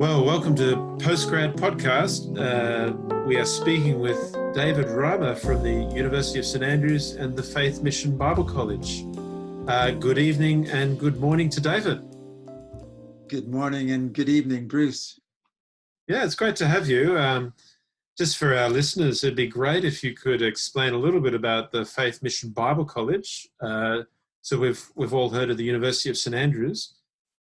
Well, welcome to Postgrad Podcast. We are speaking with David Reimer from the University of St Andrews and the Faith Mission Bible College. Good evening and good morning to David. Good morning and good evening, Bruce. Yeah, it's great to have you. Just for our listeners, it'd be great if you could explain a little bit about the Faith Mission Bible College. So we've all heard of the University of St Andrews.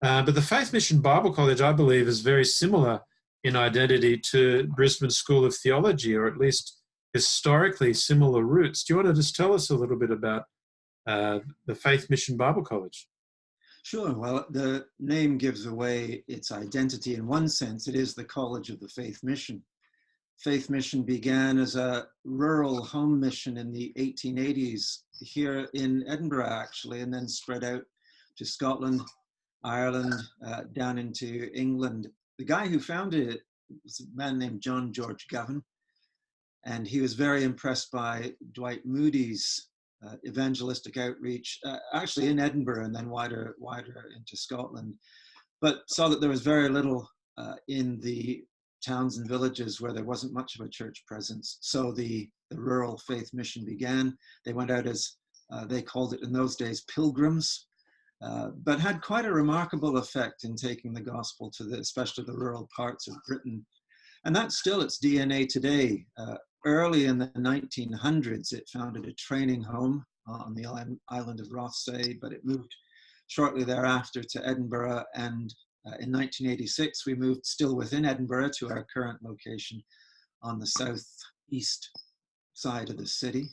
But the Faith Mission Bible College, I believe, is very similar in identity to Brisbane School of Theology, or at least historically similar roots. Do you want to just tell us a little bit about the Faith Mission Bible College? Sure. Well, the name gives away its identity in one sense. It is the College of the Faith Mission. Faith Mission began as a rural home mission in the 1880s here in Edinburgh, actually, and then spread out to Scotland, Ireland, down into England. The guy who founded it was a man named John George Govan, and he was very impressed by Dwight Moody's evangelistic outreach, actually in Edinburgh and then wider into Scotland, but saw that there was very little in the towns and villages where there wasn't much of a church presence. So the rural faith mission began. They went out as, they called it in those days, pilgrims, but had quite a remarkable effect in taking the gospel to especially the rural parts of Britain. And that's still its DNA today. Early in the 1900s, it founded a training home on the island of Rothesay, but it moved shortly thereafter to Edinburgh. And in 1986, we moved still within Edinburgh to our current location on the southeast side of the city.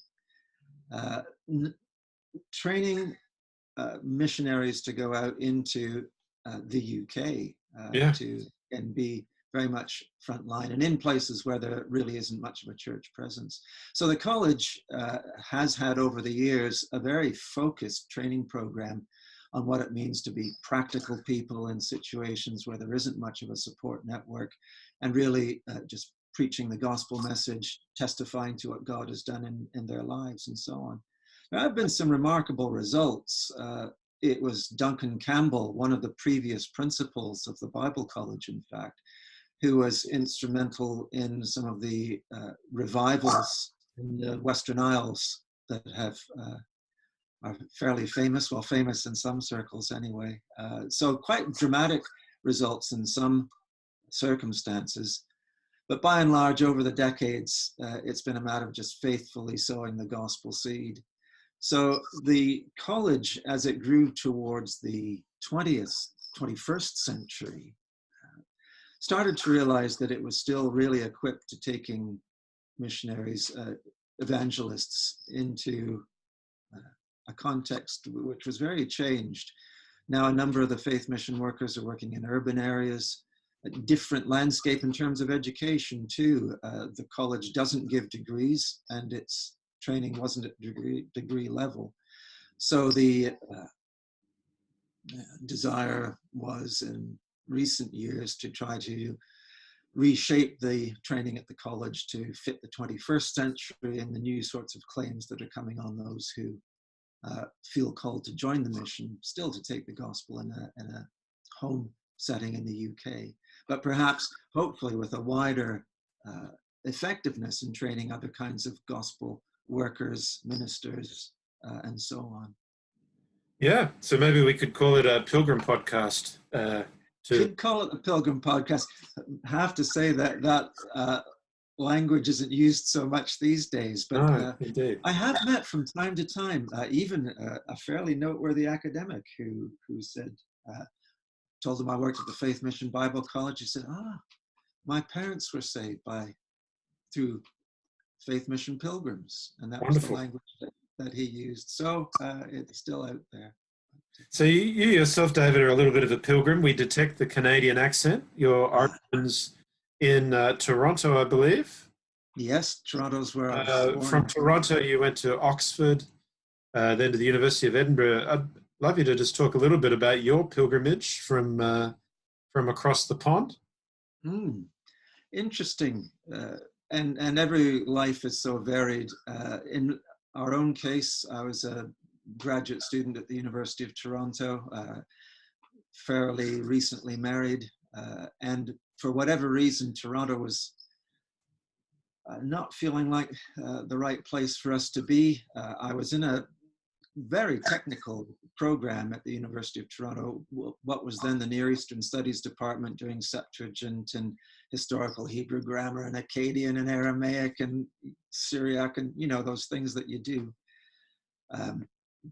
Training missionaries to go out into the UK and be very much frontline and in places where there really isn't much of a church presence. So the college has had over the years a very focused training program on what it means to be practical people in situations where there isn't much of a support network, and really just preaching the gospel message, testifying to what God has done in their lives and so on. There have been some remarkable results. It was Duncan Campbell, one of the previous principals of the Bible College, in fact, who was instrumental in some of the revivals in the Western Isles that are fairly famous, well, famous in some circles anyway. So quite dramatic results in some circumstances. But by and large, over the decades, it's been a matter of just faithfully sowing the gospel seed. So the college, as it grew towards the 21st century, started to realize that it was still really equipped to taking missionaries, evangelists into a context which was very changed. Now, a number of the faith mission workers are working in urban areas, a different landscape in terms of education too. The college doesn't give degrees, and its training wasn't at degree level. So the desire was in recent years to try to reshape the training at the college to fit the 21st century and the new sorts of claims that are coming on those who feel called to join the mission, still to take the gospel in a home setting in the UK, but perhaps hopefully with a wider effectiveness in training other kinds of gospel workers, ministers, and so on. Yeah, so maybe we could call it a Pilgrim Podcast. Could call it a Pilgrim Podcast. I have to say that language isn't used so much these days, but indeed. I have met from time to time even a fairly noteworthy academic who said, told him I worked at the Faith Mission Bible College. He said, my parents were saved through Faith Mission pilgrims, and that was the language that he used. So it's still out there. So you yourself, David, are a little bit of a pilgrim. We detect the Canadian accent. Your origins in Toronto, I believe. Yes, Toronto's where I was born. From Toronto, you went to Oxford, then to the University of Edinburgh. I'd love you to just talk a little bit about your pilgrimage from across the pond. Interesting. And every life is so varied. In our own case, I was a graduate student at the University of Toronto, fairly recently married, And for whatever reason, Toronto was not feeling like the right place for us to be. I was in a very technical program at the University of Toronto, what was then the Near Eastern Studies Department, doing Septuagint and historical Hebrew grammar and Akkadian and Aramaic and Syriac and, you know, those things that you do.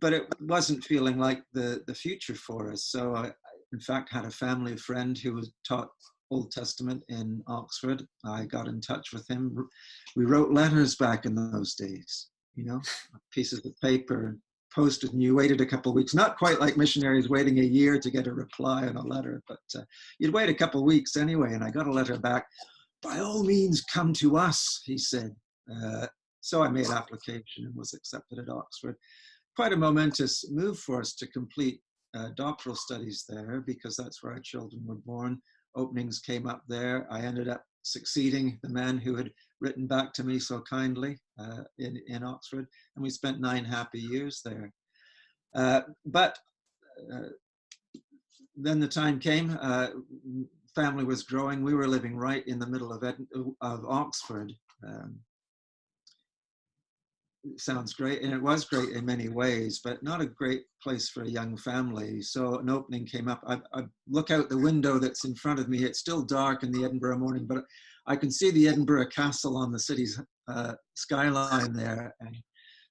But it wasn't feeling like the future for us. So I, in fact, had a family friend who was taught Old Testament in Oxford. I got in touch with him. We wrote letters back in those days, you know, pieces of paper, posted, and you waited a couple of weeks, not quite like missionaries waiting a year to get a reply on a letter, but you'd wait a couple of weeks anyway. And I got a letter back. By all means, come to us, he said. So I made application and was accepted at Oxford. Quite a momentous move for us to complete doctoral studies there, because that's where our children were born. Openings came up there. I ended up succeeding the man who had written back to me so kindly in Oxford, and we spent 9 happy years there. But then the time came, family was growing. We were living right in the middle of Oxford. It sounds great, and it was great in many ways, but not a great place for a young family. So an opening came up. I look out the window that's in front of me. It's still dark in the Edinburgh morning, but I can see the Edinburgh Castle on the city's skyline there, and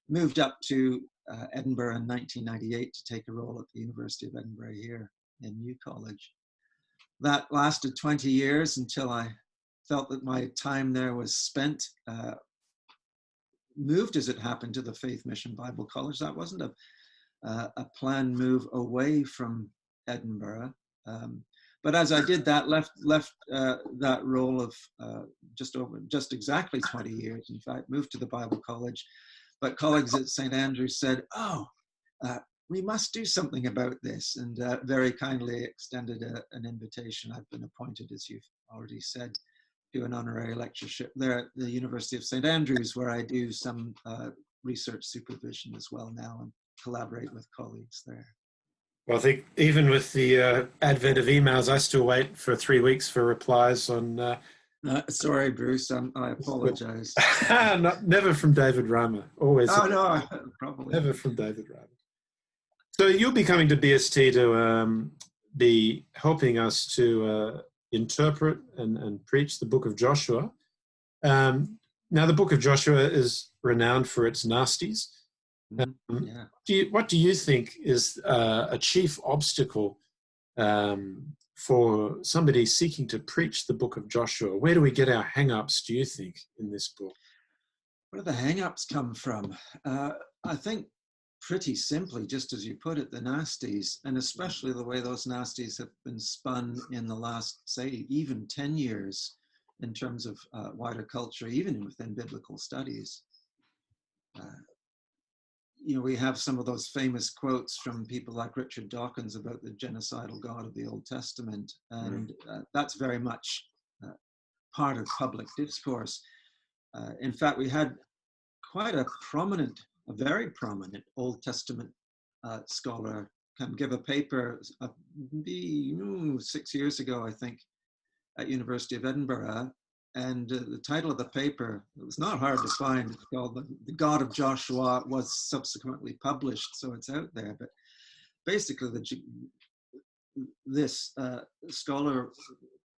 moved up to Edinburgh in 1998 to take a role at the University of Edinburgh here in New College. That lasted 20 years until I felt that my time there was spent. Moved, as it happened, to the Faith Mission Bible College. That wasn't a planned move away from Edinburgh. But as I did that, left that role of just exactly 20 years, in fact, moved to the Bible College. But colleagues at St. Andrews said, oh, we must do something about this, and very kindly extended an invitation. I've been appointed, as you've already said, to an honorary lectureship there at the University of St. Andrews, where I do some research supervision as well now and collaborate with colleagues there. Well, I think even with the advent of emails, I still wait for 3 weeks for replies on... sorry, Bruce, I apologize. Never from David Reimer. Always. Oh, no, probably. Never from David Reimer. So you'll be coming to BST to be helping us to interpret and preach the book of Joshua. Now, the book of Joshua is renowned for its nasties. What do you think is a chief obstacle for somebody seeking to preach the book of Joshua? Where do we get our hang-ups, do you think, in this book? Where do the hang-ups come from? I think pretty simply, just as you put it, the nasties, and especially the way those nasties have been spun in the last, say, even 10 years in terms of wider culture, even within biblical studies. You know, we have some of those famous quotes from people like Richard Dawkins about the genocidal God of the Old Testament, and that's very much part of public discourse. In fact, we had quite a very prominent Old Testament scholar come give a paper 6 years ago, I think, at University of Edinburgh. And the title of the paper, it was not hard to find, it's called The God of Joshua. It was subsequently published, so it's out there. But basically, this scholar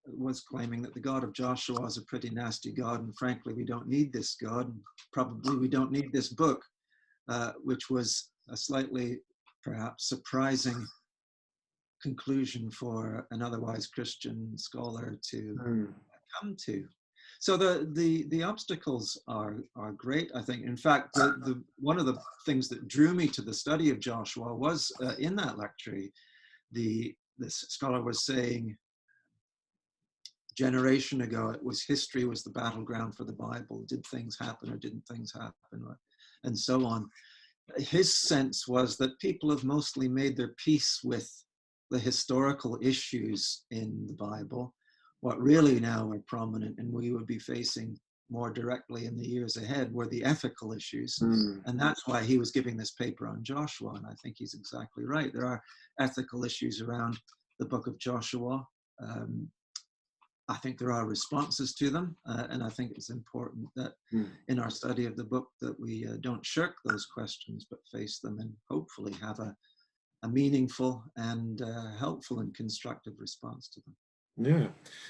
was claiming that the God of Joshua is a pretty nasty God, and frankly, we don't need this God. Probably we don't need this book, which was a slightly, perhaps, surprising conclusion for an otherwise Christian scholar to come to. So the obstacles are great, I think. In fact, one of the things that drew me to the study of Joshua was in that lecture, this scholar was saying, generation ago, history was the battleground for the Bible. Did things happen or didn't things happen, and so on. His sense was that people have mostly made their peace with the historical issues in the Bible. What really now are prominent and we would be facing more directly in the years ahead were the ethical issues. And that's why he was giving this paper on Joshua. And I think he's exactly right. There are ethical issues around the book of Joshua. I think there are responses to them, and I think it's important that in our study of the book that we don't shirk those questions, but face them and hopefully have a meaningful and helpful and constructive response to them. Yeah.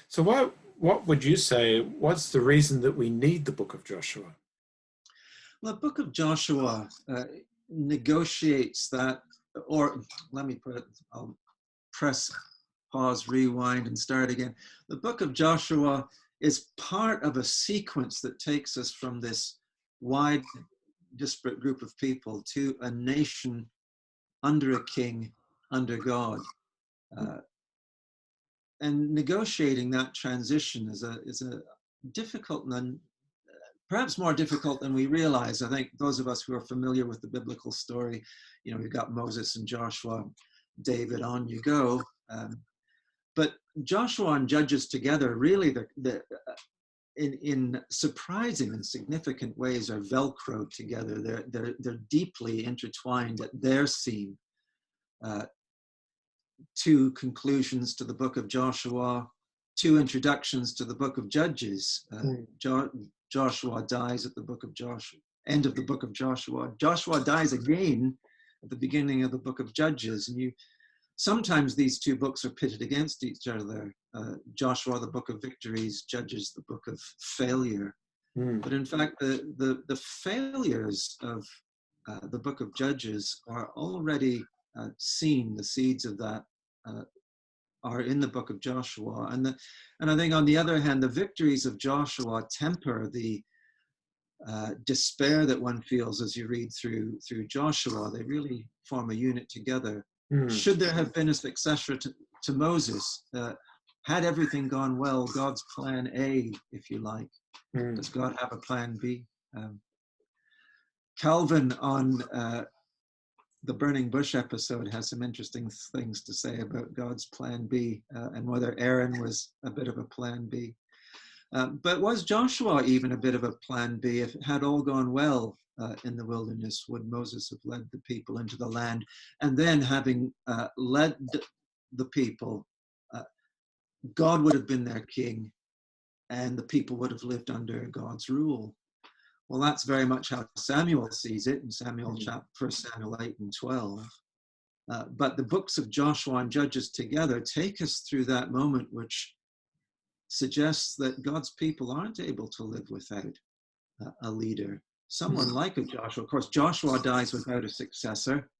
So what would you say, what's the reason that we need the book of Joshua? Well, the book of Joshua negotiates that, or let me put it, I'll press pause, rewind, and start again. The book of Joshua is part of a sequence that takes us from this wide, disparate group of people to a nation under a king, under God. And negotiating that transition is a difficult and perhaps more difficult than we realize. I think those of us who are familiar with the biblical story, we've got Moses and Joshua, David, on you go. But Joshua and Judges together really in surprising and significant ways are Velcroed together. They're deeply intertwined at their seam. Two conclusions to the book of Joshua, two introductions to the book of Judges. Joshua dies at the book of Joshua, end of the book of Joshua. Joshua dies again at the beginning of the book of Judges. And sometimes these two books are pitted against each other. Joshua, the book of victories, Judges, the book of failure. But in fact, the failures of the book of Judges are already seen. The seeds of that are in the book of Joshua. And I think on the other hand, the victories of Joshua temper the despair that one feels as you read through Joshua. They really form a unit together. Should there have been a successor to Moses? Had everything gone well, God's plan A, if you like? Does God have a plan B? Calvin on the Burning Bush episode has some interesting things to say about God's plan B and whether Aaron was a bit of a plan B. But was Joshua even a bit of a plan B? If it had all gone well in the wilderness, would Moses have led the people into the land? And then having led the people, God would have been their king and the people would have lived under God's rule. Well, that's very much how Samuel sees it in Samuel 1 Samuel 8 and 12. But the books of Joshua and Judges together take us through that moment, which suggests that God's people aren't able to live without a leader. Someone like a Joshua. Of course, Joshua dies without a successor.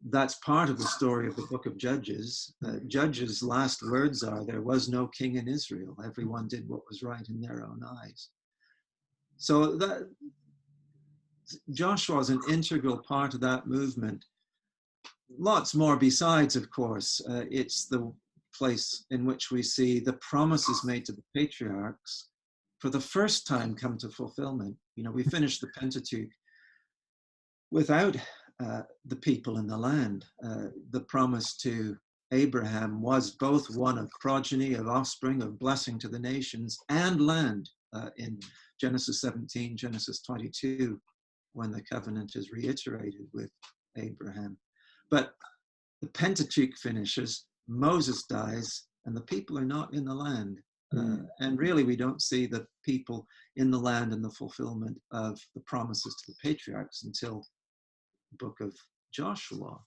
That's part of the story of the book of Judges. Judges' last words are, there was no king in Israel. Everyone did what was right in their own eyes. So that Joshua is an integral part of that movement. Lots more besides, of course. It's the place in which we see the promises made to the patriarchs for the first time come to fulfillment. We finished the Pentateuch without the people in the land. The promise to Abraham was both one of progeny, of offspring, of blessing to the nations, and land in Genesis 17, Genesis 22, when the covenant is reiterated with Abraham. But the Pentateuch finishes, Moses dies, and the people are not in the land. And really, we don't see the people in the land and the fulfillment of the promises to the patriarchs until the book of Joshua,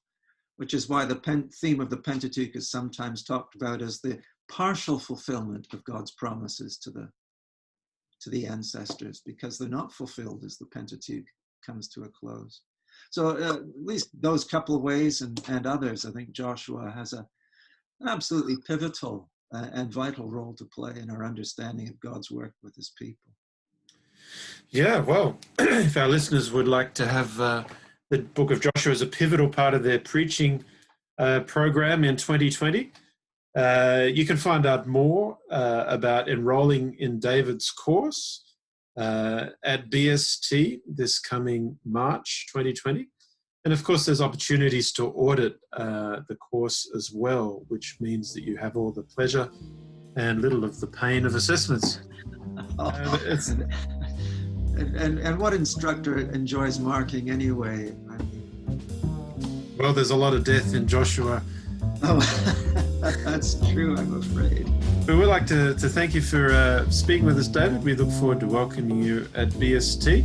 which is why the theme of the Pentateuch is sometimes talked about as the partial fulfillment of God's promises to the ancestors, because they're not fulfilled as the Pentateuch comes to a close. So at least those couple of ways and others, I think Joshua has an absolutely pivotal and vital role to play in our understanding of God's work with his people. Yeah, well, if our listeners would like to have the book of Joshua as a pivotal part of their preaching program in 2020, you can find out more about enrolling in David's course at BST this coming March 2020. And of course, there's opportunities to audit the course as well, which means that you have all the pleasure and little of the pain of assessments. And what instructor enjoys marking anyway? Well, there's a lot of death in Joshua. That's true, I'm afraid. But we'd like to thank you for speaking with us, David. We look forward to welcoming you at BST.